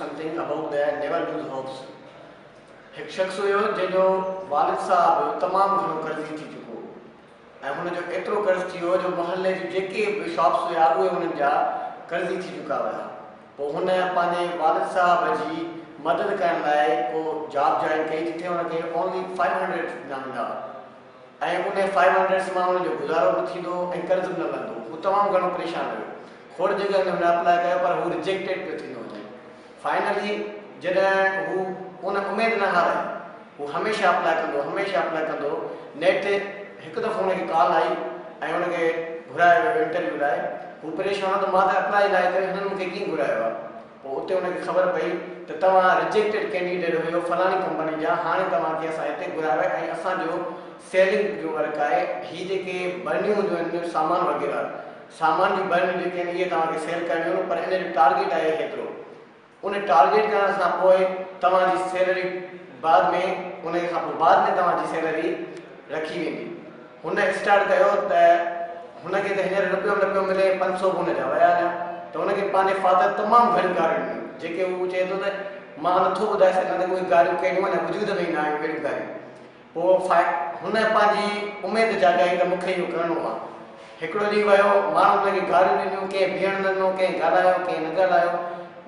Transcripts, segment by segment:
something about their never lose hopes. एक शख्स हुयो जंहिंजो वालिद साहब तमामु घणो कर्ज़ी थी चुको ऐं हुनजो एतिरो कर्ज़ थी वियो जो मोहल्ले जी जेके बि शॉप्स हुया उहे हुननि जा कर्ज़ी थी चुका हुया। पोइ हुन पंहिंजे वालिद साहब जी मदद करण लाइ को जॉब जॉइन कई जिथे हुनखे ओनली 500 मिलंदा ऐं उन 500 मां हुनजो गुज़ारो न थींदो ऐं कर्ज़ बि न लहंदो। हू तमामु घणो परेशान हुयो। खोड़ जॻह में हुन अप्लाई कयो पर हू रिजेक्टेड पियो थींदो वञे। फाइनली जॾहिं हू उन उमेद न हाराई, हू हमेशह अप्लाई कंदो। नेट ते हिकु दफ़ो हुनखे कॉल आई ऐं हुनखे घुरायो वियो इंटरव्यू लाइ। हू परेशान त मां त अप्लाई न कयो, हिननि मूंखे कीअं घुरायो आहे। पोइ उते हुनखे ख़बर पई त तव्हां रिजेक्टेड कैंडिडेट हुयो फलाणी कंपनी जा, हाणे तव्हांखे असां हिते घुरायो आहे ऐं असांजो सेलिंग जो वर्क आहे। हीअ जेके बर्नियूं हूंदियूं आहिनि सामान वग़ैरह, सामान जी बर्नियूं जेके आहिनि इहे तव्हांखे सेल करणियूं, पर इन जो टारगेट आहे हेतिरो। उन टारगेट करण खां पोइ तव्हांजी सैलरी बाद में तव्हांजी सैलरी रखी वेंदी। हुन स्टार्ट कयो त हुनखे त हींअर रुपयो न पियो मिले, 500 हुन जा विया न, त हुनखे पंहिंजे फादर तमामु घणी गारियूं ॾिनियूं जेके हू चए थो त मां नथो ॿुधाए सघां त उहे गारियूं कहिड़ियूं आहिनि, वजूद में ई न आहियूं अहिड़ियूं गारियूं। पोइ हुन पंहिंजी उमेद जाॻाई त मूंखे इहो करिणो आहे। हिकिड़ो ॾींहुं वियो, माण्हू हुनखे गारियूं ॾिनियूं, कंहिं बीहण न ॾिनो, कंहिं ॻाल्हायो, कंहिं न ॻाल्हायो।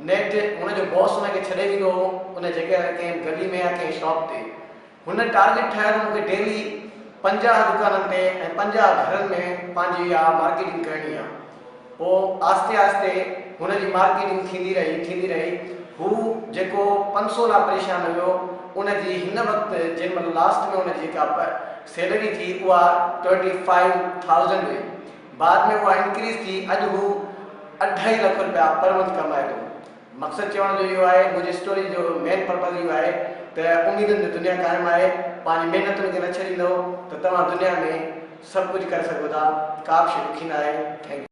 नेट हुनजो बॉस हुनखे छॾे ॾींदो हो उन जॻह कंहिं गली में या कंहिं शॉप ते। हुन टारगेट ठाहियो मूंखे डेली 50 दुकाननि ते ऐं 50 घरनि में पंहिंजी इहा मार्केटिंग करणी आहे। पोइ आस्ते आस्ते हुनजी मार्केटिंग थींदी रही। हू जेको 500 लाइ परेशान हुयो उनजी हिन वक़्तु जंहिंमहिल लास्ट में हुनजी जेका सैलरी थी उहा 25,000 हुई। बाद में उहा इंक्रीज़ थी, अॼु हू 2.5 लख रुपया पर मंथ कमाए थो। मक़सदु चवण जो इहो आहे, मुंहिंजी स्टोरी जो मेन पर्पज़ इहो आहे त उमेदुनि जी दुनिया क़ाइमु आहे। पंहिंजी महिनतुनि खे न छॾींदो त तव्हां दुनिया में सभु कुझु करे सघो था। का बि शइ ॾुखी न आहे। Thank U.